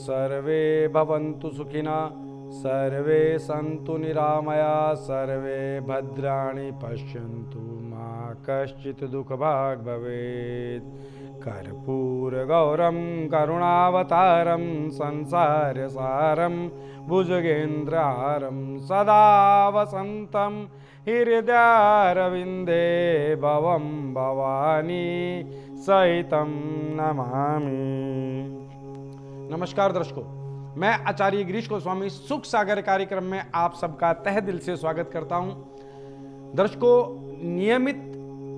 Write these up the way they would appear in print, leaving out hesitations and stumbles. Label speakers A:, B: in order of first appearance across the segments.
A: सर्वे भवन्तु सुखिनः, सर्वे सन्तु निरामया, सर्वे भद्राणि पश्यन्तु, मा कश्चित् दुःखभाग् भवेत्। कर्पूरगौरं करुणावतारं संसारसारं भुजगेन्द्रहारं सदा वसन्तं हृदयारविन्दे भवं भवानी सहितं नमामि। नमस्कार दर्शकों, मैं आचार्य गिरीश गोस्वामी सुख सागर कार्यक्रम में आप सबका तहे दिल से स्वागत करता हूं। दर्शकों, नियमित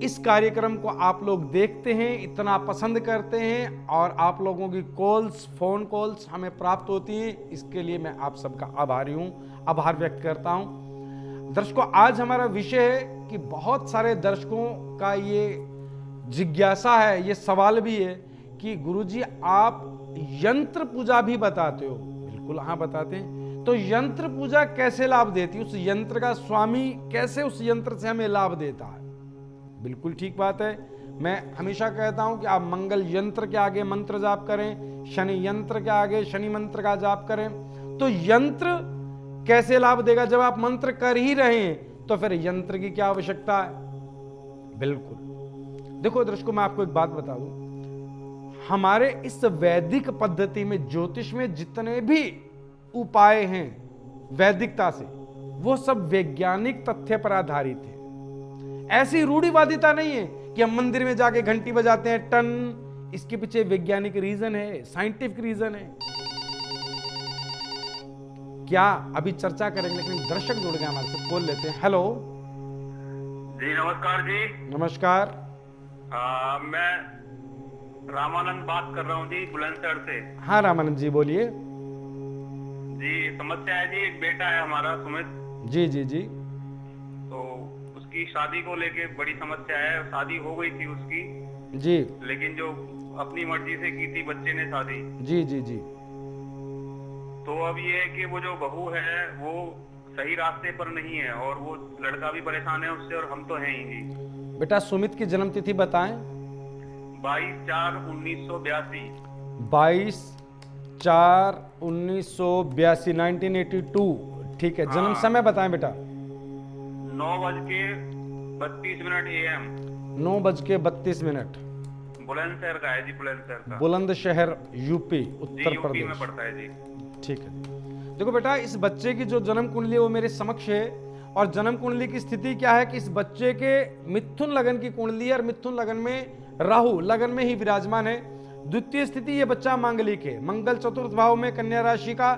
A: इस कार्यक्रम को आप लोग देखते हैं, इतना पसंद करते हैं और आप लोगों की कॉल्स, फोन कॉल्स हमें प्राप्त होती हैं, इसके लिए मैं आप सबका आभारी हूं, आभार व्यक्त करता हूं। दर्शकों, आज हमारा विषय है कि बहुत सारे दर्शकों का ये जिज्ञासा है, ये सवाल भी है कि गुरुजी आप यंत्र पूजा भी बताते हो। बिल्कुल हाँ, बताते हैं। तो यंत्र पूजा कैसे लाभ देती है, उस यंत्र का स्वामी कैसे उस यंत्र से हमें लाभ देता है? बिल्कुल ठीक बात है। मैं हमेशा कहता हूं कि आप मंगल यंत्र के आगे मंत्र जाप करें, शनि यंत्र के आगे शनि मंत्र का जाप करें। तो यंत्र कैसे लाभ देगा? जब आप मंत्र कर ही रहे हैं तो फिर यंत्र की क्या आवश्यकता है? बिल्कुल। देखो दर्शकों, मैं आपको एक बात बता दूं, हमारे इस वैदिक पद्धति में, ज्योतिष में जितने भी उपाय हैं वैदिकता से, वो सब वैज्ञानिक तथ्य पर आधारित है। ऐसी रूढ़िवादिता नहीं है कि हम मंदिर में जाके घंटी बजाते हैं टन। इसके पीछे वैज्ञानिक रीजन है, साइंटिफिक रीजन है। क्या अभी चर्चा करेंगे, लेकिन दर्शक जुड़ गए हमारे साथ, कॉल लेते हैं। हेलो
B: जी, नमस्कार जी।
A: नमस्कार।
B: मैं रामानंद बात कर रहा हूँ जी, बुलंदशहर से।
A: हाँ रामानंद जी, बोलिए।
B: जी, समस्या है जी, एक बेटा है हमारा सुमित।
A: जी जी जी।
B: तो उसकी शादी को लेके बड़ी समस्या है। शादी हो गई थी उसकी
A: जी।
B: लेकिन जो अपनी मर्जी से की थी बच्चे ने शादी।
A: जी जी जी।
B: तो अब ये है कि वो जो बहू है वो सही रास्ते पर नहीं है और वो लड़का भी परेशान है उससे, और हम तो हैं ही जी।
A: बेटा सुमित की जन्म तिथि बताएं।
B: 22/4/1982।
A: 22/4/1982, 1982। ठीक है। जन्म समय बताएं बेटा।
B: 9:32 AM।
A: 9:32।
B: बुलंदशहर का है जी, बुलंदशहर का।
A: बुलंदशहर यूपी,
B: जी,
A: उत्तर
B: यूपी
A: प्रदेश
B: में पड़ता है जी।
A: ठीक है। देखो बेटा, इस बच्चे की जो जन्म कुंडली है वो मेरे समक्ष है, और जन्म कुंडली की स्थिति क्या है कि इस बच्चे के मिथुन लगन की कुंडली है, और मिथुन लगन में राहु लगन में ही विराजमान है। द्वितीय स्थिति, ये बच्चा मांगलिक है, मंगल चतुर्थ भाव में कन्या राशि का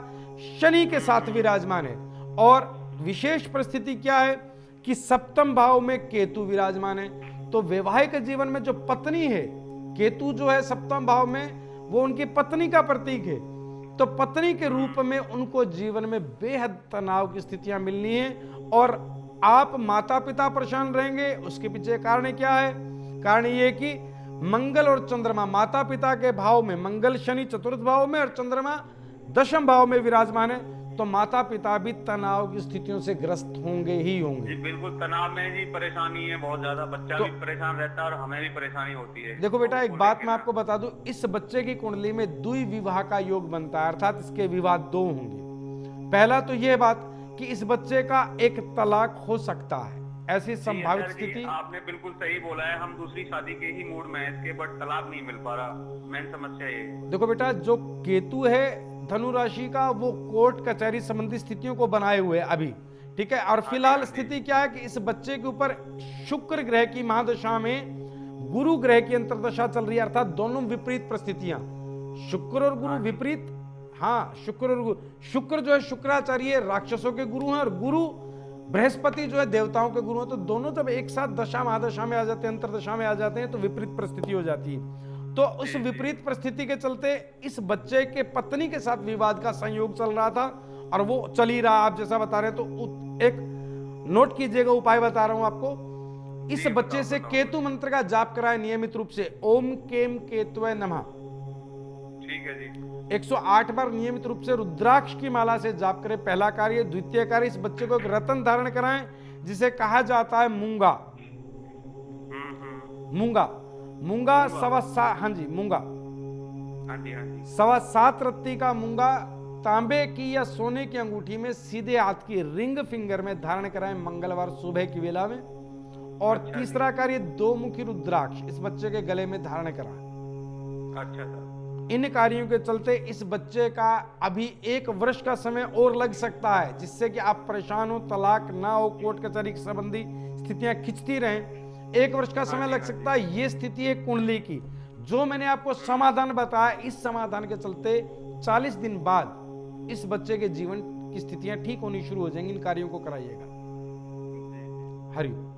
A: शनि के साथ विराजमान है। और विशेष परिस्थिति क्या है कि सप्तम भाव में केतु विराजमान है। तो वैवाहिक जीवन में जो पत्नी है, केतु जो है सप्तम भाव में, वो उनकी पत्नी का प्रतीक है। तो पत्नी के रूप में उनको जीवन में बेहद तनाव की स्थितियां मिलनी है, और आप माता पिता परेशान रहेंगे। उसके पीछे कारण क्या है? कारण ये कि मंगल और चंद्रमा माता पिता के भाव में, मंगल शनि चतुर्थ भाव में और चंद्रमा दशम भाव में विराजमान है। तो माता पिता भी तनाव की स्थितियों से ग्रस्त होंगे ही होंगे।
B: जी बिल्कुल, तनाव में जी परेशानी है बहुत ज्यादा। बच्चा भी परेशान रहता है और हमें भी परेशानी होती है।
A: देखो बेटा, एक
B: तो
A: बात मैं आपको बता दूं, इस बच्चे की कुंडली में द्विविवाह का योग बनता है, अर्थात इसके विवाह दो होंगे। पहला तो यह बात कि इस बच्चे का एक तलाक हो सकता है, ऐसी संभावित स्थिति।
B: आपने बिल्कुल सही बोला है, हम दूसरी शादी के ही मूड में हैं इसके, बट तलाक नहीं मिल पा रहा। मेन समस्या ये।
A: देखो बेटा, जो केतु है धनु राशि का, वो कोर्ट कचहरी संबंधी स्थितियों को बनाए हुए अभी, ठीक है। और फिलहाल स्थिति क्या है कि इस बच्चे के ऊपर शुक्र ग्रह की महादशा में गुरु ग्रह की अंतर्दशा चल रही है, अर्थात दोनों विपरीत परिस्थितियां, शुक्र और गुरु विपरीत। हाँ, शुक्र और गुरु, शुक्र जो है शुक्राचार्य राक्षसों के गुरु हैं, और गुरु बृहस्पति जो है देवताओं के गुरु हैं। तो दोनों जब एक साथ दशा महादशा में आ जाते हैं, अंतरदशा में आ जाते हैं, तो विपरीत परिस्थिति हो जाती है। तो उस विपरीत परिस्थिति के चलते इस बच्चे के पत्नी के साथ विवाद का संयोग चल रहा था, और वो चल ही रहा, आप जैसा बता रहे हैं। तो एक नोट कीजिएगा, उपाय बता रहा हूं आपको। इस बच्चे से केतु मंत्र का जाप कराए नियमित रूप से, ओम केम केतवे नमः।
B: ठीक है जी।
A: 108 बार नियमित रूप से रुद्राक्ष की माला से जाप करें, पहला कार्य। द्वितीय कार्य, इस बच्चे को एक रतन धारण कराएं, जिसे कहा जाता है मूंगा। मूंगा, मूंगा सवा सा, हाँ जी मूंगा।
B: हाँ जी, हाँ जी।
A: 7.25 रत्ती का मूंगा तांबे की या सोने की अंगूठी में सीधे हाथ की रिंग फिंगर में धारण कराएं मंगलवार सुबह की वेला में। और
B: अच्छा
A: तीसरा कार्य 2 मुखी रुद्राक्ष इस बच्चे के गले में धारण कराएं।
B: अच्छा सर।
A: इन कार्यों के चलते इस बच्चे का अभी 1 वर्ष का समय और लग सकता है, जिससे कि आप परेशान हो, तलाक ना हो, कोर्ट कचहरी संबंधी स्थितियां खिंचती रहें। 1 वर्ष का समय लग सकता है। ये स्थिति है कुंडली की। जो मैंने आपको समाधान बताया, इस समाधान के चलते 40 दिन बाद इस बच्चे के जीवन की स्थितियां ठीक होनी शुरू हो जाएंगी। इन कार्यों को कराइएगा। हरिओम।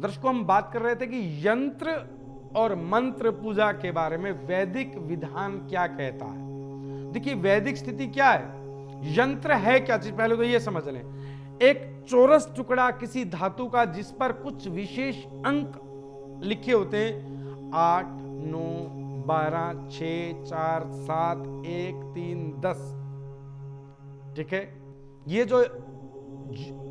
A: दर्शकों, हम बात कर रहे थे कि यंत्र और मंत्र पूजा के बारे में वैदिक विधान क्या कहता है। देखिए, वैदिक स्थिति क्या है, यंत्र है क्या चीज, पहले तो ये समझ लें। एक चौरस टुकड़ा किसी धातु का जिस पर कुछ विशेष अंक लिखे होते हैं, 8, 9, 12, 6, 4, 7, 1, 3, 10। ठीक है,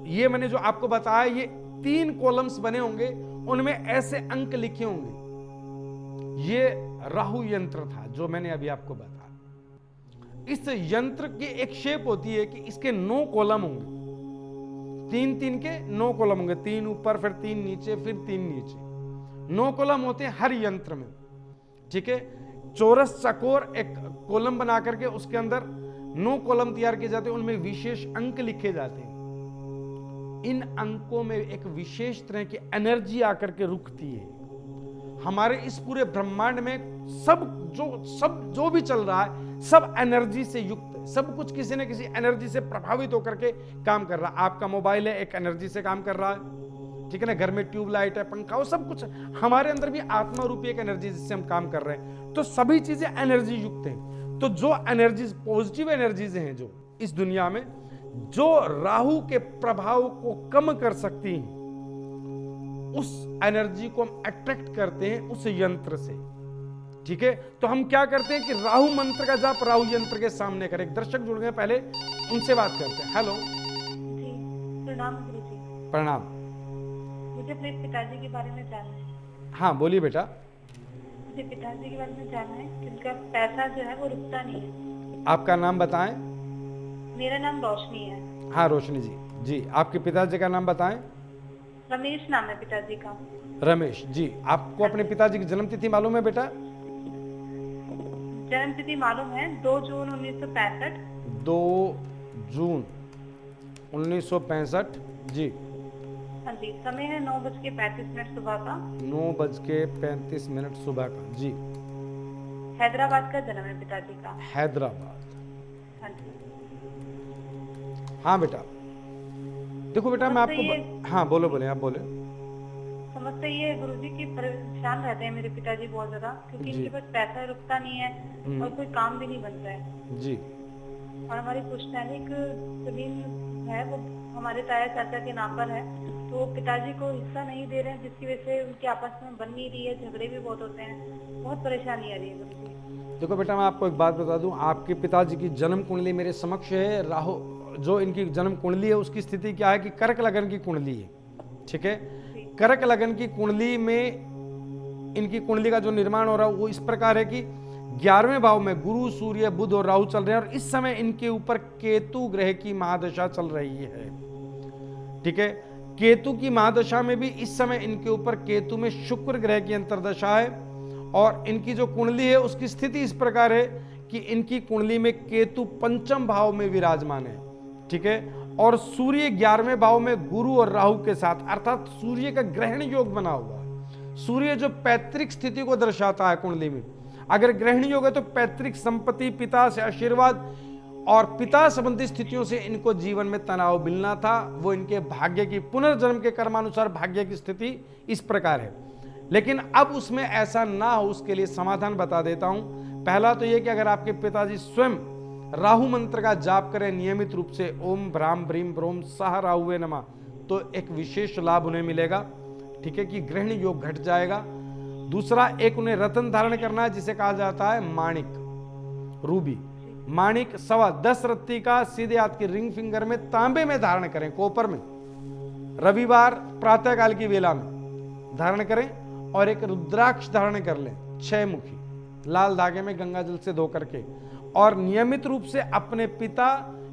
A: ये मैंने जो आपको बताया, ये 3 कॉलम्स बने होंगे, उनमें ऐसे अंक लिखे होंगे। ये राहु यंत्र था जो मैंने अभी आपको बताया। इस यंत्र की एक शेप होती है कि इसके 9 कॉलम होंगे, 3-3 के 9 कॉलम होंगे, 3 ऊपर, फिर 3 नीचे, फिर 3 नीचे। 9 कॉलम होते हैं हर यंत्र में। ठीक है, चौरस चकोर एक कॉलम बना करके उसके अंदर 9 कॉलम तैयार किए जाते हैं, उनमें विशेष अंक लिखे जाते हैं। इन अंकों में एक विशेष तरह की एनर्जी आकर के रुकती है। हमारे इस पूरे ब्रह्मांड में सब जो भी चल रहा है, सब एनर्जी से युक्त है। सब कुछ किसी न किसी एनर्जी से प्रभावित होकर के काम कर रहा है। आपका मोबाइल है, एक एनर्जी से काम कर रहा है। ठीक है ना, घर में ट्यूबलाइट है, पंखा, वो सब कुछ हमारे अंदर भी आत्मा रूपी एक एनर्जी जिससे हम काम कर रहे हैं। तो सभी चीजें एनर्जी युक्त हैं। तो जो एनर्जीज, पॉजिटिव एनर्जीज हैं जो इस दुनिया में, जो राहु के प्रभाव को कम कर सकती हैं, उस एनर्जी को हम अट्रैक्ट करते हैं उस यंत्र से। ठीक है, तो हम क्या करते हैं कि राहु मंत्र का जाप राहु यंत्र के सामने करें। एक दर्शक जुड़ गए, पहले उनसे बात करते हैं। हेलो
C: जी, प्रणाम गुरुजी।
A: प्रणाम।
C: मुझे अपने पिताजी के बारे में जानना है।
A: हाँ बोलिए बेटा।
C: मुझे पिताजी के बारे में जानना है कि उनका पैसा जो है वो रुकता नहीं है।
A: आपका नाम बताएं।
C: मेरा नाम रोशनी है।
A: हाँ रोशनी जी। जी, आपके पिताजी का नाम बताएं।
C: रमेश नाम है पिताजी का।
A: रमेश जी। आपको अपने पिताजी की जन्म तिथि मालूम है बेटा?
C: जन्म तिथि मालूम है, 2 जून 1965।
A: 2 जून 1965। जी।
C: हाँ जी, समय है 9:35 सुबह का।
A: 9:35 सुबह का। जी।
C: हैदराबाद का जन्म है पिताजी का।
A: हैदराबाद।
C: हाँ जी।
A: हाँ बेटा, देखो बेटा मैं आपको हाँ बोलो आप बोले।
C: समस्या ये है गुरुजी कि परेशान रहते हैं मेरे पिताजी बहुत ज्यादा, क्योंकि इनके पास पैसा रुकता नहीं है और कोई काम भी नहीं बनता है
A: जी।
C: और हमारी पुश्तैनिक जमीन है वो हमारे ताया चाचा के नाम पर है, तो वो पिताजी को हिस्सा नहीं दे रहे हैं, जिसकी वजह से उनके आपस में बन नहीं रही है, झगड़े भी बहुत होते हैं, बहुत परेशानी आ रही है गुरुजी।
A: देखो बेटा, मैं आपको एक बात बता दूं, आपके पिताजी की जन्म कुंडली मेरे समक्ष है। राहु जो इनकी जन्म कुंडली है उसकी स्थिति क्या है कि कर्क लगन की कुंडली है। ठीक है, कर्क लगन की कुंडली में इनकी कुंडली का जो निर्माण हो रहा है वो इस प्रकार है कि 11वें भाव में गुरु, सूर्य, बुध और राहु चल रहे हैं और इस समय इनके ऊपर केतु ग्रह की महादशा चल रही है। ठीक है, केतु की महादशा में भी इस समय इनके ऊपर केतु में शुक्र ग्रह की अंतर्दशा है और इनकी जो कुंडली है उसकी स्थिति इस प्रकार है कि इनकी कुंडली में केतु 5म भाव में विराजमान है। ठीक है, और सूर्य 11वें भाव में गुरु और राहु के साथ, अर्थात सूर्य का ग्रहण योग बना हुआ है। सूर्य जो पैतृक स्थिति को दर्शाता है कुंडली में, अगर ग्रहण योग है तो पैतृक संपत्ति, पिता से आशीर्वाद और पिता संबंधी स्थितियों से इनको जीवन में तनाव मिलना था। वो इनके भाग्य की, पुनर्जन्म के कर्मानुसार भाग्य की स्थिति इस प्रकार है। लेकिन अब उसमें ऐसा ना हो, उसके लिए समाधान बता देता हूं। पहला तो यह कि अगर आपके पिताजी स्वयं राहु मंत्र का जाप करें नियमित रूप से, ओम भ्राम ब्रीम ब्रोम सह राहुवे नमः, तो एक विशेष लाभ उन्हें मिलेगा। ठीक है, कि ग्रहण योग घट जाएगा। दूसरा, एक उन्हें रत्न धारण करना है जिसे कहा जाता है माणिक, रूबी। माणिक 10.25 रत्ती का सीधे हाथ की रिंग फिंगर में तांबे में धारण करें, कोपर में, रविवार प्रातःकाल की वेला में धारण करें और एक रुद्राक्ष धारण कर लें 6 मुखी। लाल धागे में गंगा जल से धो करके, और नियमित रूप से अपने पिता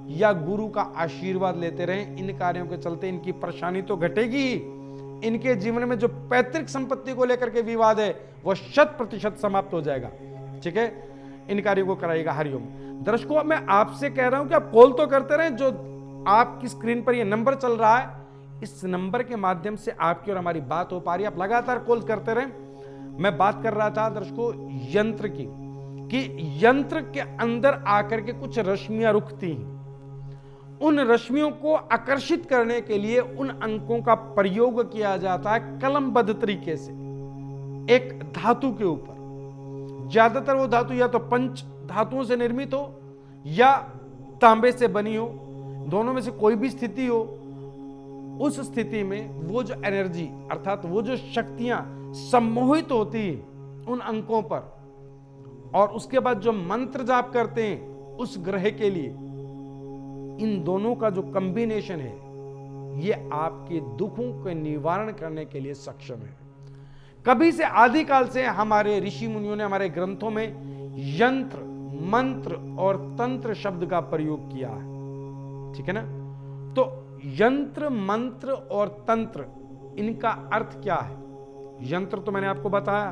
A: या गुरु का आशीर्वाद लेते रहें। इन कार्यों के चलते इनकी परेशानी तो घटेगी ही, इनके जीवन में जो पैतृक संपत्ति को लेकर के विवाद है वह 100% समाप्त हो जाएगा। ठीक है, इन कार्यों को कराएगा। हरिओम। दर्शकों, मैं आपसे कह रहा हूं कि आप कॉल तो करते रहें। जो आपकी स्क्रीन पर ये नंबर चल रहा है, इस नंबर के माध्यम से आपकी और हमारी बात हो पा रही है। आप लगातार कॉल करते रहें। मैं बात कर रहा था दर्शकों यंत्र की, कि यंत्र के अंदर आकर के कुछ रश्मियां रुकती हैं। उन रश्मियों को आकर्षित करने के लिए उन अंकों का प्रयोग किया जाता है कलमबद्ध तरीके से एक धातु के ऊपर। ज्यादातर वो धातु या तो पंच धातुओं से निर्मित हो या तांबे से बनी हो, दोनों में से कोई भी स्थिति हो। उस स्थिति में वो जो एनर्जी अर्थात वो जो शक्तियां सम्मोहित होती हैं उन अंकों पर, और उसके बाद जो मंत्र जाप करते हैं उस ग्रह के लिए, इन दोनों का जो कॉम्बिनेशन है ये आपके दुखों के निवारण करने के लिए सक्षम है। कभी से आदिकाल से हमारे ऋषि मुनियों ने हमारे ग्रंथों में यंत्र, मंत्र और तंत्र शब्द का प्रयोग किया है। ठीक है ना? तो यंत्र, मंत्र और तंत्र, इनका अर्थ क्या है? यंत्र तो मैंने आपको बताया,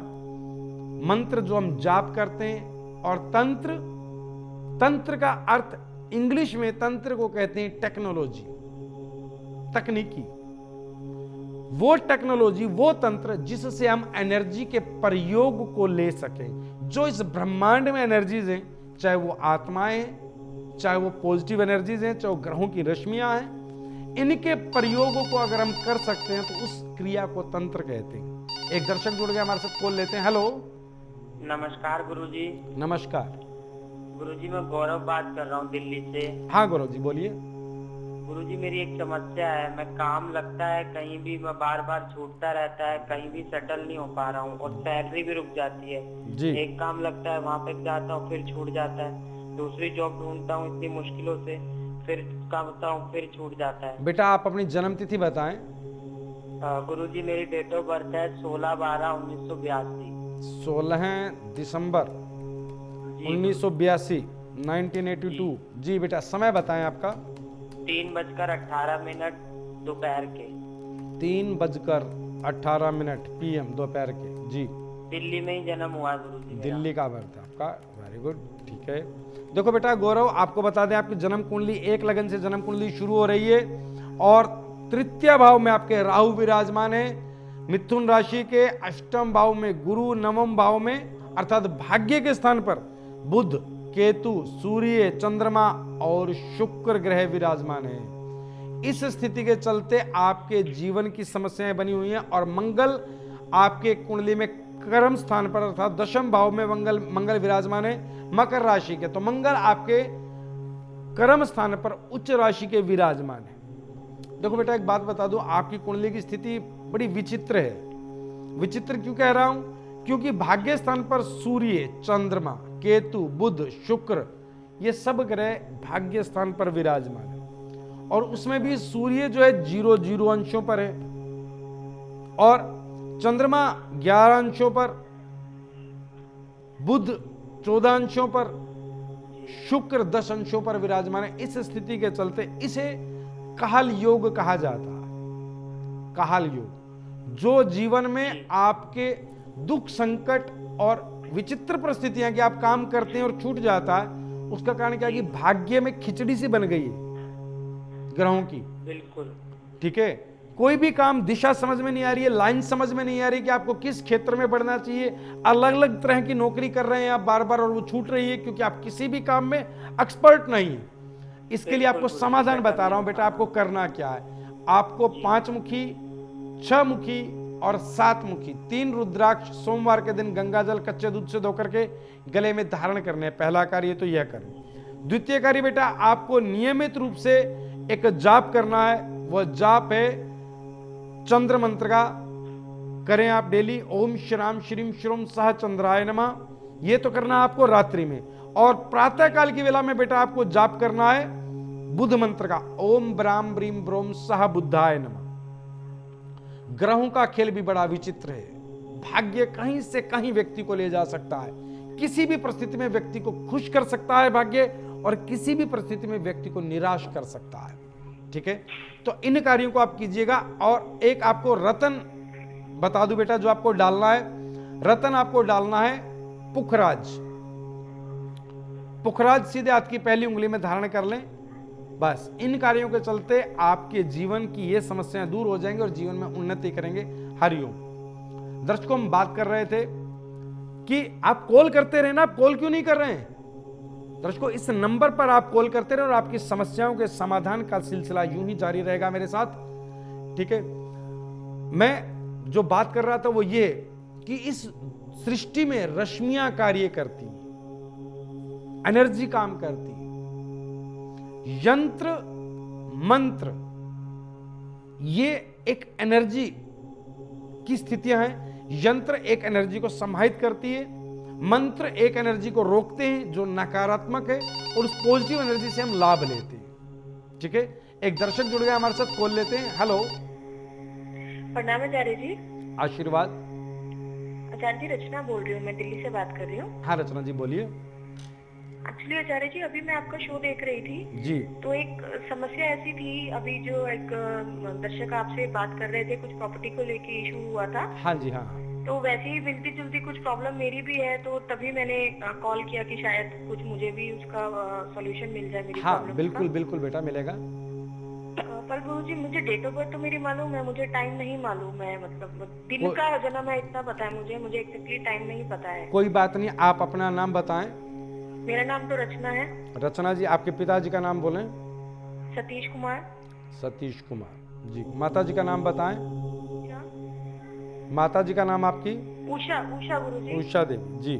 A: मंत्र जो हम जाप करते हैं, और तंत्र का अर्थ इंग्लिश में तंत्र को कहते हैं टेक्नोलॉजी, तकनीकी। वो टेक्नोलॉजी, वो तंत्र जिससे हम एनर्जी के प्रयोग को ले सकें। जो इस ब्रह्मांड में एनर्जीज हैं, चाहे वो आत्माएं हैं, चाहे वो पॉजिटिव एनर्जीज हैं, चाहे वो ग्रहों की रश्मियां हैं, इनके प्रयोगों को अगर हम कर सकते हैं तो उस क्रिया को तंत्र कहते हैं। एक दर्शक जुड़ गया हमारे साथ, कॉल लेते हैं। हेलो,
D: नमस्कार गुरुजी।
A: नमस्कार
D: गुरुजी, मैं गौरव बात कर रहा हूँ दिल्ली से।
A: हाँ गौरव जी बोलिए।
D: गुरुजी, मेरी एक समस्या है। मैं काम लगता है कहीं भी, मैं बार बार छूटता रहता है, कहीं भी सेटल नहीं हो पा रहा हूँ, और सैलरी भी रुक जाती है
A: जी।
D: एक काम लगता है, वहाँ पे जाता हूँ फिर छूट जाता है, दूसरी जॉब ढूंढता हूँ इतनी मुश्किलों से, फिर करता हूँ फिर छूट जाता है।
A: बेटा आप अपनी जन्म तिथि बताएं।
D: गुरुजी, मेरी डेट ऑफ बर्थ है 16/12/1982।
A: 16 दिसंबर 1982, 1982। जी बेटा, समय बताएं आपका।
D: 3:18 दोपहर के।
A: 3:18 PM दोपहर के। जी,
D: दिल्ली में ही जन्म हुआ गुरुजी मेरा।
A: दिल्ली का बर्थ है आपका। वेरी गुड, ठीक है। देखो बेटा गौरव, आपको बता दें आपकी जन्म कुंडली 1 लगन से जन्म कुंडली शुरू हो रही है, और तृतीय भाव में आपके राहु विराजमान है, मिथुन राशि के 8वें भाव में गुरु, 9वें भाव में अर्थात भाग्य के स्थान पर बुध, केतु, सूर्य, चंद्रमा और शुक्र ग्रह विराजमान है। इस स्थिति के चलते आपके जीवन की समस्याएं बनी हुई हैं, और मंगल आपके कुंडली में कर्म स्थान पर अर्थात 10वें भाव में मंगल विराजमान है मकर राशि के। तो मंगल आपके कर्म स्थान पर उच्च राशि के विराजमान है। देखो बेटा, एक बात बता दूं, आपकी कुंडली की स्थिति बड़ी विचित्र है। विचित्र क्यों कह रहा हूं? क्योंकि भाग्य स्थान पर सूर्य, चंद्रमा, केतु, बुध, शुक्र, ये सब ग्रह भाग्य स्थान पर विराजमान है, और उसमें भी सूर्य जो है 0 अंशों पर है, और चंद्रमा 11 अंशों पर, बुध 14 अंशों पर, शुक्र 10 अंशों पर विराजमान है। इस स्थिति के चलते इसे काल योग कहा जाता है। काल योग, जो जीवन में आपके दुख, संकट और विचित्र परिस्थितियां कि आप काम करते हैं और छूट जाता है, उसका कारण क्या है कि भाग्य में खिचड़ी सी बन गई है ग्रहों की।
D: बिल्कुल
A: ठीक है, कोई भी काम दिशा समझ में नहीं आ रही है, लाइन समझ में नहीं आ रही कि आपको किस क्षेत्र में बढ़ना चाहिए। अलग अलग तरह की नौकरी कर रहे हैं आप बार बार, और वो छूट रही है क्योंकि आप किसी भी काम में एक्सपर्ट नहीं है। इसके लिए आपको समाधान बता रहा हूं बेटा, आपको करना क्या है। आपको 5 मुखी, 6 मुखी और 7 मुखी 3 रुद्राक्ष सोमवार के दिन गंगा जल कच्चे दूध से धोकर के गले में धारण करने हैं। पहला कार्य तो यह करें। द्वितीय कार्य बेटा, आपको नियमित रूप से एक जाप करना है। वह जाप है चंद्र मंत्र का, करें आप डेली। ओम श्राम श्रीम श्रोम सह चंद्राय नमः। ये तो करना आपको रात्रि में, और प्रातः काल की वेला में बेटा आपको जाप करना है बुध मंत्र का, ओम ब्राम ब्रीम ब्रोम सह बुद्धाय नमः। ग्रहों का खेल भी बड़ा विचित्र है। भाग्य कहीं से कहीं व्यक्ति को ले जा सकता है। किसी भी परिस्थिति में व्यक्ति को खुश कर सकता है भाग्य, और किसी भी परिस्थिति में व्यक्ति को निराश कर सकता है। ठीक है, तो इन कार्यों को आप कीजिएगा। और एक आपको रतन बता दूं बेटा, जो आपको डालना है, रतन आपको डालना है पुखराज। पुखराज सीधे हाथ की पहली उंगली में धारण कर लें। बस इन कार्यों के चलते आपके जीवन की ये समस्याएं दूर हो जाएंगी और जीवन में उन्नति करेंगे। हरिओम। दर्शकों, हम बात कर रहे थे कि आप कॉल करते रहे ना, आप कॉल क्यों नहीं कर रहे हैं? दर्शकों, इस नंबर पर आप कॉल करते रहे और आपकी समस्याओं के समाधान का सिलसिला यूं ही जारी रहेगा मेरे साथ। ठीक है, मैं जो बात कर रहा था वो ये कि इस सृष्टि में रश्मियां कार्य करती, एनर्जी काम करती, यंत्र मंत्र ये एक एनर्जी की स्थितियां हैं। यंत्र एक एनर्जी को समाहित करती है, मंत्र एक एनर्जी को रोकते हैं जो नकारात्मक है, और उस पॉजिटिव एनर्जी से हम लाभ लेते हैं। ठीक है, एक दर्शक जुड़ गया हमारे साथ, कॉल लेते हैं। हेलो,
C: प्रणाम आचार्य जी।
A: आशीर्वाद।
C: आचार्य जी, रचना बोल रही हूँ, मैं दिल्ली से बात कर रही हूँ।
A: हाँ रचना जी, बोलिए।
C: एक्चुअली आचार्य जी, अभी मैं आपका शो देख रही थी
A: जी
C: तो एक समस्या ऐसी थी, अभी जो एक दर्शक आपसे बात कर रहे थे, कुछ प्रॉपर्टी को लेके इशू हुआ था।
A: हाँ जी, हाँ हाँ।
C: तो वैसे ही मिलती जुलती कुछ प्रॉब्लम मेरी भी है, तो तभी मैंने कॉल किया कि शायद कुछ मुझे भी उसका सॉल्यूशन मिल जाए मेरी
A: हाँ
C: प्रॉब्लम
A: बिल्कुल बिल्कुल बेटा, मिलेगा।
C: पर गुरुजी, मुझे डेट ऑफ बर्थ तो मेरी मालूम है, मुझे टाइम नहीं मालूम है, मतलब दिन का जन्म है इतना पता है मुझे एग्जैक्टली टाइम नहीं पता है।
A: कोई बात नहीं, आप अपना नाम बताएं।
C: मेरा नाम तो रचना है।
A: रचना जी, आपके पिताजी का नाम बोलें।
C: सतीश कुमार।
A: सतीश कुमार जी। माता जी का नाम बताएं। माता जी का नाम आपकी?
C: उषा। उषा गुरुजी।
A: उषा देवी जी।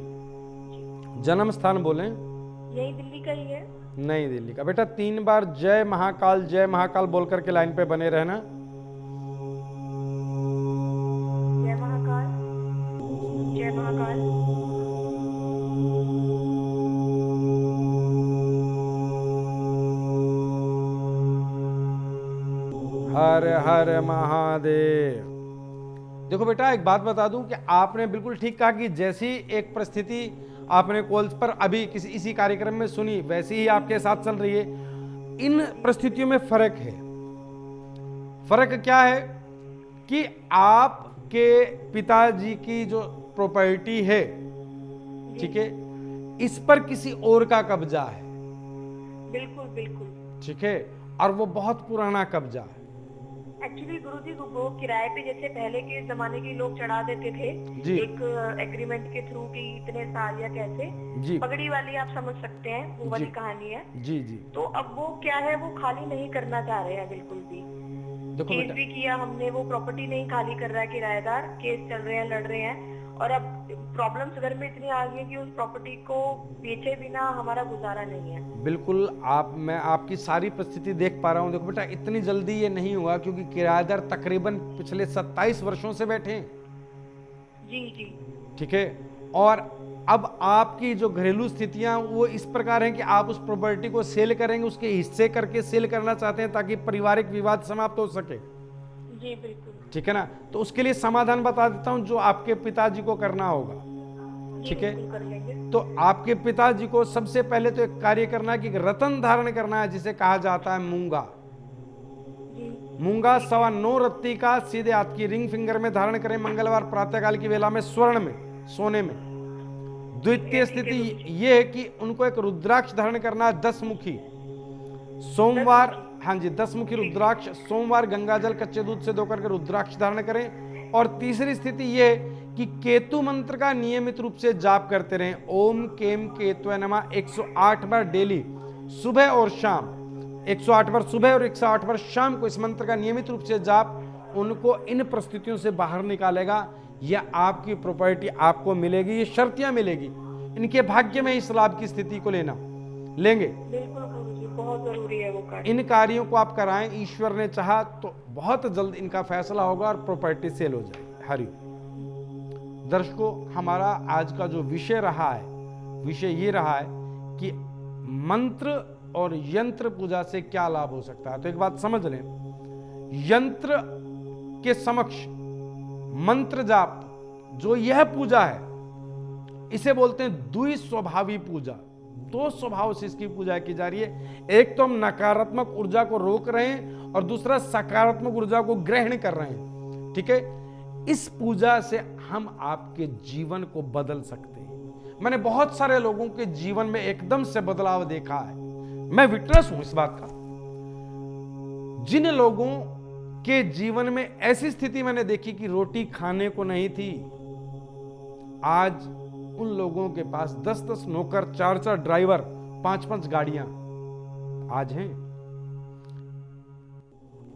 A: जन्म स्थान बोलें।
C: यही दिल्ली का ही है।
A: नई दिल्ली का। बेटा 3 बार जय महाकाल बोल करके लाइन पे बने रहना।
C: जय महाकाल, जय महाकाल।
A: हर हर महादेव। देखो बेटा, एक बात बता दूं कि आपने बिल्कुल ठीक कहा कि जैसी एक परिस्थिति आपने कॉल्स पर अभी इसी कार्यक्रम में सुनी, वैसी ही आपके साथ चल रही है। इन परिस्थितियों में फर्क है। फर्क क्या है कि आपके पिताजी की जो प्रॉपर्टी है, ठीक है, इस पर किसी और का कब्जा है।
C: बिल्कुल बिल्कुल।
A: ठीक है, और वो बहुत पुराना कब्जा है।
C: एक्चुअली गुरुजी, वो किराए पे जैसे पहले के जमाने के लोग चढ़ा देते थे एक एग्रीमेंट के थ्रू कि इतने साल या कैसे,
A: जी
C: पगड़ी वाली आप समझ सकते हैं, वो वाली कहानी है।
A: जी जी।
C: तो अब वो क्या है, वो खाली नहीं करना चाह रहे हैं बिल्कुल भी।
A: देखो
C: केस भी किया हमने, वो प्रॉपर्टी नहीं खाली कर रहा है किराएदार, केस चल रहे हैं, लड़ रहे हैं, और अब प्रॉब्लम्स घर में इतनी आ गई है कि उस प्रॉपर्टी को बेचे बिना हमारा गुजारा नहीं है।
A: बिल्कुल, मैं आपकी सारी परिस्थिति देख पा रहा हूँ। देखो बेटा, इतनी जल्दी ये नहीं हुआ, क्योंकि किराएदार तकरीबन पिछले 27 वर्षों से बैठे हैं।
C: जी जी।
A: ठीक है, और अब आपकी जो घरेलू स्थितियां वो इस प्रकार हैं कि आप उस प्रॉपर्टी को सेल करेंगे, उसके हिस्से करके सेल करना चाहते हैं ताकि पारिवारिक विवाद समाप्त हो सके।
C: जी बिल्कुल।
A: ठीक है ना, तो उसके लिए समाधान बता देता हूं जो आपके पिताजी को करना होगा। ठीक है,
C: कर लेंगे।
A: तो आपके पिताजी को सबसे पहले तो एक कार्य करना है कि रतन धारण करना है, जिसे कहा जाता है मूंगा। मूंगा 9.25 रत्ती का सीधे हाथ की रिंग फिंगर में धारण करें, मंगलवार प्रातःकाल की वेला में, स्वर्ण में, सोने में। द्वितीय स्थिति यह है कि उनको एक रुद्राक्ष धारण करना है 10 मुखी। सोमवार, हाँ जी, 10 मुखी रुद्राक्ष, सोमवार गंगा जल कच्चे दूध से धोकर के रुद्राक्ष धारण करें। और तीसरी स्थिति यह कि केतु मंत्र का नियमित रूप से जाप करते रहें। ओम केम केतवे नमः 108 बार डेली, सुबह और शाम। 108 बार सुबह और 108 बार शाम को इस मंत्र का नियमित रूप से जाप उनको इन परिस्थितियों से बाहर निकालेगा। यह आपकी प्रॉपर्टी आपको मिलेगी, ये शर्तियां मिलेगी। इनके भाग्य में इस लाभ की स्थिति को लेंगे।
C: बिल्कुल गुरुजी, बहुत जरूरी है वो कार्य।
A: इन कार्यों को आप कराएं, ईश्वर ने चाहा तो बहुत जल्द इनका फैसला होगा और प्रॉपर्टी सेल हो जाएगी। हरि दर्शकों, हमारा आज का जो विषय रहा है, विषय ये रहा है कि मंत्र और यंत्र पूजा से क्या लाभ हो सकता है। तो एक बात समझ लें, यंत्र के समक्ष मंत्र जाप जो यह पूजा है, इसे बोलते हैं द्विस्वभावी पूजा। दो स्वभाव से इसकी पूजा की जा रही है। एक तो हम नकारात्मक ऊर्जा को रोक रहे हैं और दूसरा सकारात्मक ऊर्जा को ग्रहण कर रहे हैं। ठीक है, इस पूजा से हम आपके जीवन को बदल सकते हैं। मैंने बहुत सारे लोगों के जीवन में एकदम से बदलाव देखा है, मैं विटनेस हूं इस बात का। जिन लोगों के जीवन में ऐसी स्थिति मैंने देखी कि रोटी खाने को नहीं थी, आज उन लोगों के पास 10-10 नौकर, 4-4 ड्राइवर, 5-5 गाड़ियां आज हैं।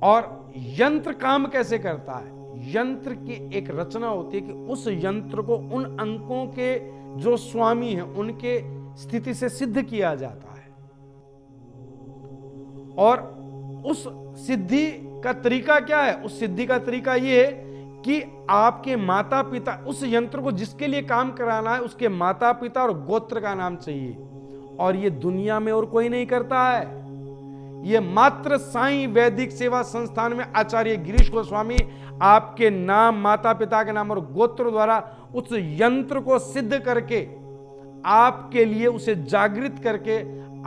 A: और यंत्र काम कैसे करता है? यंत्र की एक रचना होती है कि उस यंत्र को उन अंकों के जो स्वामी हैं उनके स्थिति से सिद्ध किया जाता है। और उस सिद्धि का तरीका क्या है? उस सिद्धि का तरीका यह है कि आपके माता पिता, उस यंत्र को जिसके लिए काम कराना है उसके माता पिता और गोत्र का नाम चाहिए। और ये दुनिया में और कोई नहीं करता है, ये मात्र साईं वैदिक सेवा संस्थान में आचार्य गिरीश गोस्वामी आपके नाम, माता पिता के नाम और गोत्र द्वारा उस यंत्र को सिद्ध करके आपके लिए उसे जागृत करके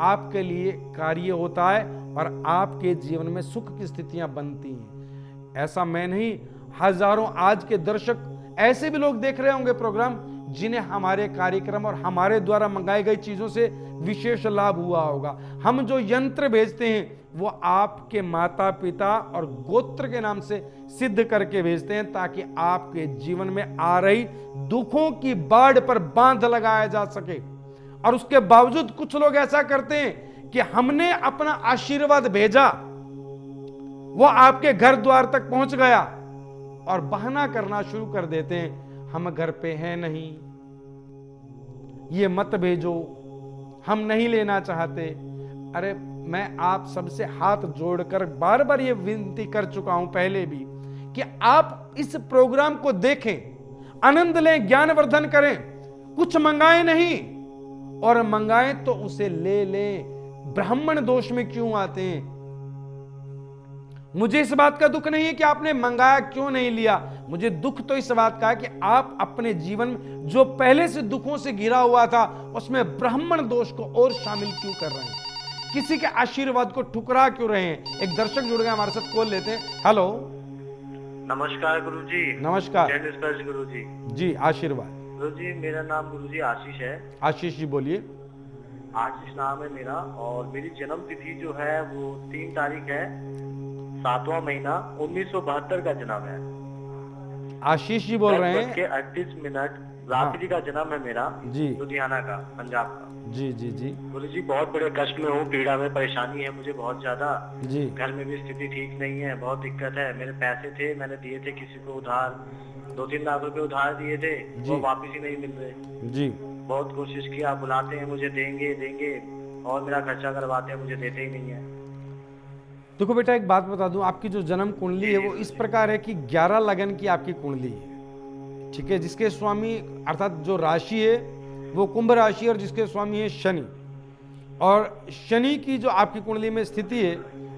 A: आपके लिए कार्य होता है और आपके जीवन में सुख की स्थितियां बनती हैं। ऐसा मैं नहीं, हजारों आज के दर्शक ऐसे भी लोग देख रहे होंगे प्रोग्राम, जिन्हें हमारे कार्यक्रम और हमारे द्वारा मंगाई गई चीजों से विशेष लाभ हुआ होगा। हम जो यंत्र भेजते हैं वो आपके माता पिता और गोत्र के नाम से सिद्ध करके भेजते हैं, ताकि आपके जीवन में आ रही दुखों की बाढ़ पर बांध लगाया जा सके। और उसके बावजूद कुछ लोग ऐसा करते हैं कि हमने अपना आशीर्वाद भेजा, वो आपके घर द्वार तक पहुंच गया और बहाना करना शुरू कर देते हैं, हम घर पे हैं नहीं, ये मत भेजो, हम नहीं लेना चाहते। अरे मैं आप सबसे हाथ जोड़कर बार बार ये विनती कर चुका हूं पहले भी कि आप इस प्रोग्राम को देखें, आनंद लें, ज्ञानवर्धन करें, कुछ मंगाए नहीं, और मंगाएं तो उसे ले लें। ब्राह्मण दोष में क्यों आते हैं? मुझे इस बात का दुख नहीं है कि आपने मंगाया क्यों नहीं लिया, मुझे दुख तो इस बात का है कि आप अपने जीवन में जो पहले से दुखों से घिरा हुआ था उसमें ब्राह्मण दोष को और शामिल क्यों कर रहे हैं, किसी के आशीर्वाद को ठुकरा क्यों रहे हैं। एक दर्शक जुड़ गए हमारे साथ, कॉल लेते हैं। हेलो,
E: नमस्कार गुरुजी।
A: नमस्कार।
E: जय निष्पक्ष गुरुजी।
A: जी, आशीर्वाद।
E: गुरुजी, मेरा नाम गुरुजी आशीष है।
A: आशीष जी बोलिए।
E: आशीष नाम है मेरा, और मेरी जन्म तिथि जो है वो 3 तारीख है, 7वां महीना, 1972 का जन्म है।
A: आशीष जी बोल रहे हैं।
E: 10:38 रात्रि का जन्म है मेरा
A: जी,
E: लुधियाना का, पंजाब का।
A: जी जी जी।
E: गुरुजी, बहुत बड़े कष्ट में हूँ, पीड़ा में, परेशानी है मुझे बहुत ज्यादा।
A: जी,
E: घर में भी स्थिति ठीक नहीं है, बहुत दिक्कत है। मेरे पैसे थे, मैंने दिए थे किसी को उधार, 2-3 लाख रुपए उधार दिए थे, वो वापिस ही नहीं मिल रहे।
A: जी,
E: बहुत कोशिश किया, बुलाते हैं मुझे, देंगे देंगे, और मेरा खर्चा करवाते हैं, मुझे देते ही नहीं है।
A: देखो बेटा, एक बात बता दूं, आपकी जो जन्म कुंडली है वो इस प्रकार है कि 11 लगन की आपकी कुंडली है। ठीक है, जिसके स्वामी अर्थात जो राशि है वो कुंभ राशि, और जिसके स्वामी है शनि। और शनि की जो आपकी कुंडली में स्थिति है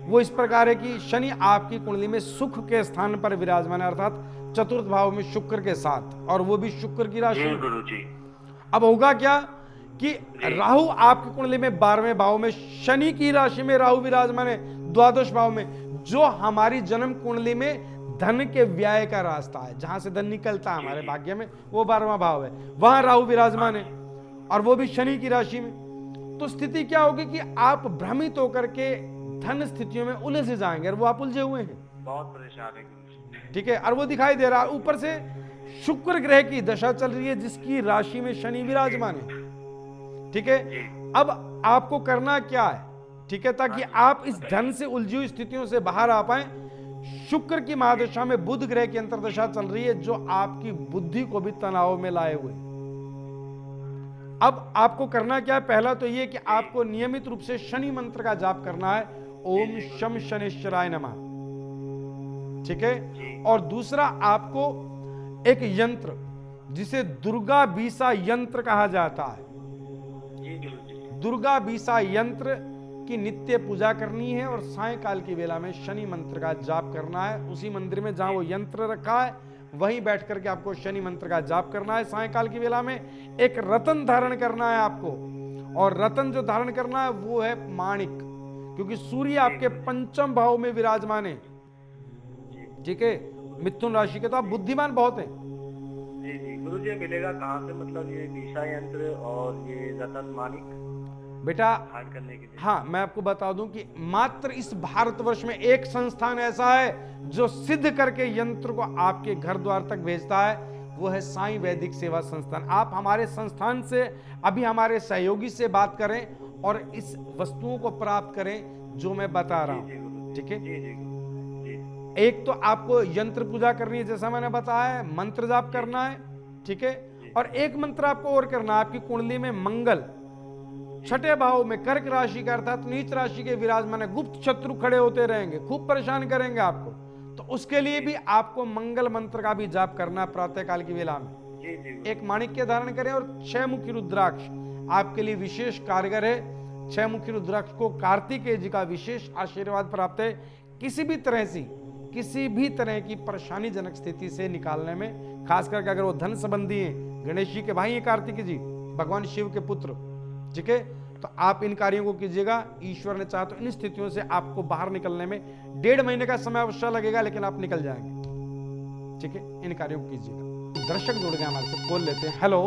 A: वो इस प्रकार है कि शनि आपकी कुंडली में सुख के स्थान पर विराजमान है, अर्थात चतुर्थ भाव में शुक्र के साथ, और वो भी शुक्र की राशि।
E: गुरुजी,
A: अब होगा क्या कि राहु आपकी कुंडली में 12वें भाव में, शनि की राशि में राहु विराजमान है द्वादश भाव में, जो हमारी जन्म कुंडली में धन के व्यय का रास्ता है, जहां से धन निकलता है हमारे भाग्य में, वो 12वां भाव है, वहां राहु विराजमान है, और वो भी शनि की राशि में। तो स्थिति क्या होगी कि आप भ्रमित होकर के धन स्थितियों में उलझ जाएंगे, और वो आप उलझे हुए हैं,
E: बहुत परेशान है गुरुजी।
A: ठीक है, और वो दिखाई दे रहा है। ऊपर से शुक्र ग्रह की दशा चल रही है जिसकी राशि में शनि विराजमान है। ठीक है, अब आपको करना क्या है, ठीक है, ताकि आप इस धन से उलझी हुई स्थितियों से बाहर आ पाए। शुक्र की महादशा में बुध ग्रह की अंतर्दशा चल रही है, जो आपकी बुद्धि को भी तनाव में लाए हुए। अब आपको करना क्या है, पहला तो यह कि आपको नियमित रूप से शनि मंत्र का जाप करना है, ओम शम शनिश्चराय नमः। ठीक है, और दूसरा आपको एक यंत्र जिसे दुर्गा बीसा यंत्र कहा जाता है, दुर्गा बीसा यंत्र की नित्य पूजा करनी है, और सायंकाल की वेला में शनि मंत्र का जाप करना है। उसी मंदिर में जहां वो यंत्र रखा है वहीं बैठ करके आपको शनि मंत्र का जाप करना है। सायंकाल की वेला में एक रतन धारण करना है आपको, और रतन जो धारण करना है वो है माणिक, क्योंकि सूर्य आपके पंचम भाव में विराजमान है। ठीक है, मिथुन राशि के, तो आप बुद्धिमान बहुत हैं।
E: जी जी गुरु जी, मिलेगा कहाँ से, मतलब ये दिशा यंत्र और ये रतन माणिक
A: बेटा
E: धारण करने के लिए?
A: हाँ, मैं आपको बता दूं कि मात्र इस भारतवर्ष में एक संस्थान ऐसा है जो सिद्ध करके यंत्र को आपके घर द्वार तक भेजता है, वो है साईं वैदिक सेवा संस्थान। आप हमारे संस्थान से अभी हमारे सहयोगी से बात करें और इस वस्तुओं को प्राप्त करें जो मैं बता रहा हूं। ठीक है,
E: जी जी जी।
A: एक तो आपको यंत्र पूजा करनी है जैसा मैंने बताया, मंत्र जाप करना है। ठीक है, और एक मंत्र आपको और करना है, आपकी कुंडली में मंगल छठे भाव में कर्क राशि का अर्थात नीच राशि के विराजमान है, गुप्त शत्रु खड़े होते रहेंगे, खूब परेशान करेंगे आपको, तो उसके लिए भी आपको मंगल मंत्र का भी जाप करना है प्रातः काल की वेला में।
E: जी जी।
A: एक माणिक्य धारण करें और 6 मुखी रुद्राक्ष आपके लिए विशेष कारगर है। 6 मुखी रुद्राक्ष को कार्तिकेय जी का विशेष आशीर्वाद प्राप्त है किसी भी तरह की परेशानी जनक स्थिति से निकालने में, खास करके अगर वो धन संबंधी है। गणेश जी के भाई है कार्तिक जी, भगवान शिव के पुत्र। ठीक है, तो आप इन कार्यों को कीजिएगा। ईश्वर ने चाहा तो इन स्थितियों से आपको बाहर निकलने में 1.5 महीने का समय अवश्य लगेगा, लेकिन आप निकल जाएंगे। ठीक है, इन कार्यों को कीजिएगा। दर्शक जुड़ गए हमारे साथ, कॉल लेते हैं। हेलो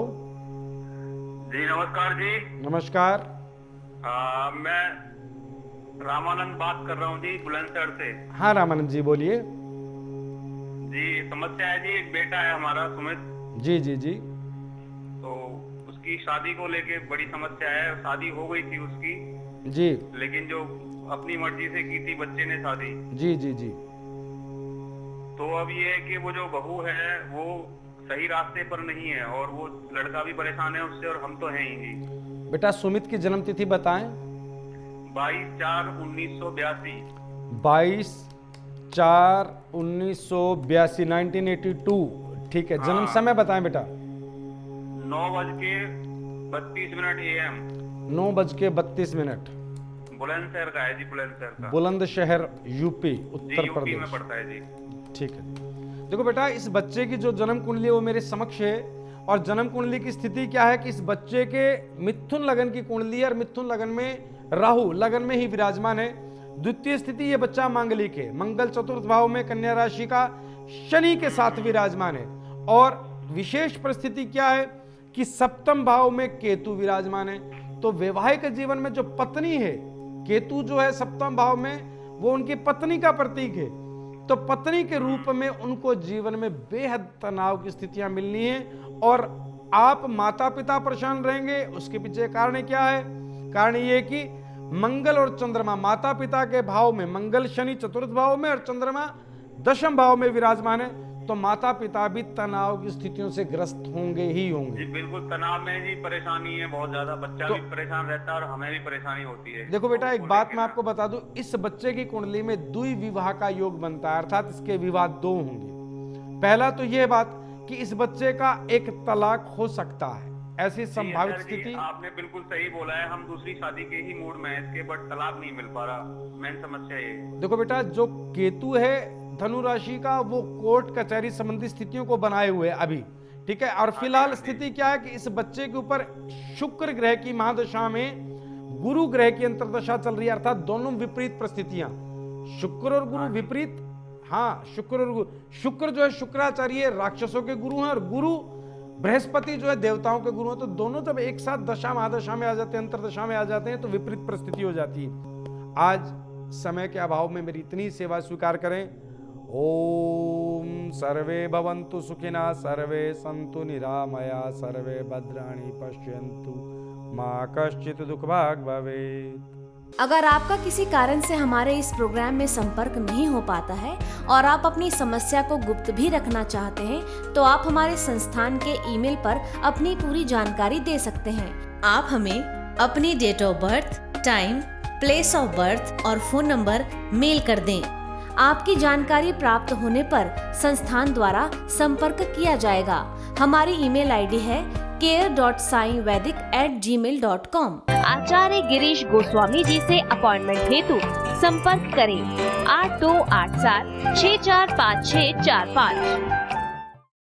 B: जी नमस्कार जी।
A: नमस्कार।
B: मैं रामानंद बात कर रहा हूँ जी, बुलंदशहर से।
A: हाँ रामानंद जी बोलिए।
B: जी समस्या है जी, एक बेटा है हमारा सुमित।
A: जी जी जी।
B: तो उसकी शादी को लेके बड़ी समस्या है। शादी हो गई थी उसकी
A: जी
B: लेकिन जो अपनी मर्जी से की थी बच्चे ने शादी।
A: जी जी जी।
B: तो अब ये है कि वो जो बहू है वो सही रास्ते पर नहीं है और वो लड़का भी परेशान है उससे और हम तो हैं ही जी।
A: बेटा सुमित की जन्म तिथि बताएं।
B: 22/4/1982।
A: 22/4/1982 1982। ठीक है, जन्म समय बताएं बेटा।
B: 9:32 AM।
A: 9:32।
B: बुलंदशहर का है जी, बुलंदशहर का।
A: बुलंदशहर यूपी
B: जी
A: उत्तर
B: यूपी में
A: प्रदेश।
B: पड़ता है जी।
A: ठीक है, देखो बेटा इस बच्चे की जो जन्म कुंडली है वो मेरे समक्ष है, और जन्म कुंडली की स्थिति क्या है कि इस बच्चे के मिथुन लगन की कुंडली है और मिथुन लगन में राहु लगन में ही विराजमान है। द्वितीय स्थिति ये बच्चा मांगलिक है, मंगल चतुर्थ भाव में कन्या राशि का शनि के साथ विराजमान है, और विशेष परिस्थिति क्या है कि सप्तम भाव में केतु विराजमान है। तो वैवाहिक जीवन में जो पत्नी है, केतु जो है सप्तम भाव में, वो उनकी पत्नी का प्रतीक है। तो पत्नी के रूप में उनको जीवन में बेहद तनाव की स्थितियां मिलनी है, और आप माता पिता परेशान रहेंगे। उसके पीछे कारण क्या है? कारण ये कि मंगल और चंद्रमा माता पिता के भाव में, मंगल शनि चतुर्थ भाव में और चंद्रमा दशम भाव में विराजमान है, तो माता पिता भी तनाव की स्थितियों से ग्रस्त होंगे ही होंगे।
B: जी बिल्कुल, तनाव में जी परेशानी है बहुत ज्यादा। बच्चा भी परेशान रहता है और हमें भी परेशानी होती है।
A: देखो बेटा एक बात मैं आपको बता दूं, इस बच्चे की कुंडली में द्वि विवाह का योग बनता है, अर्थात इसके विवाह 2 होंगे। पहला तो यह बात कि इस बच्चे का एक तलाक हो सकता है, ऐसी संभावित स्थिति।
B: आपने बिल्कुल सही बोला है, हम दूसरी शादी के ही मूड में है इसके, बट तलाक नहीं मिल पा रहा। मेन समस्या ये।
A: देखो बेटा जो केतु है धनु राशि का, वो कोर्ट कचहरी संबंधी स्थितियों को बनाए हुए अभी। ठीक है, और फिलहाल स्थिति क्या है कि इस बच्चे के ऊपर शुक्र ग्रह की महादशा में गुरु ग्रह की अंतर्दशा चल रही है, अर्थात दोनों विपरीत परिस्थितियां, शुक्र और गुरु विपरीत। हाँ, शुक्र और गुरु, शुक्र जो है शुक्राचार्य राक्षसों के गुरु हैं, और गुरु बृहस्पति जो है देवताओं के गुरु हैं। तो दोनों जब एक साथ दशा महादशा में आ जाते हैं, अंतरदशा में आ जाते हैं, तो विपरीत परिस्थिति हो जाती है। आज समय के अभाव में मेरी इतनी सेवा स्वीकार करें। ओम सर्वे भवन्तु सुखिनः, सर्वे सन्तु निरामया, सर्वे भद्राणि पश्यन्तु मा कश्चित् दुःखभाग् भवेत्।
F: अगर आपका किसी कारण से हमारे इस प्रोग्राम में संपर्क नहीं हो पाता है और आप अपनी समस्या को गुप्त भी रखना चाहते हैं, तो आप हमारे संस्थान के ईमेल पर अपनी पूरी जानकारी दे सकते हैं। आप हमें अपनी date of birth, time, place of birth और फोन नंबर मेल कर दें। आपकी जानकारी प्राप्त होने पर संस्थान द्वारा संपर्क किया जाएगा। हमारी ईमेल आईडी है care.saivedic@gmail.com।
G: आचार्य गिरीश गोस्वामी जी से अपॉइंटमेंट हेतु संपर्क करें 8287 645645।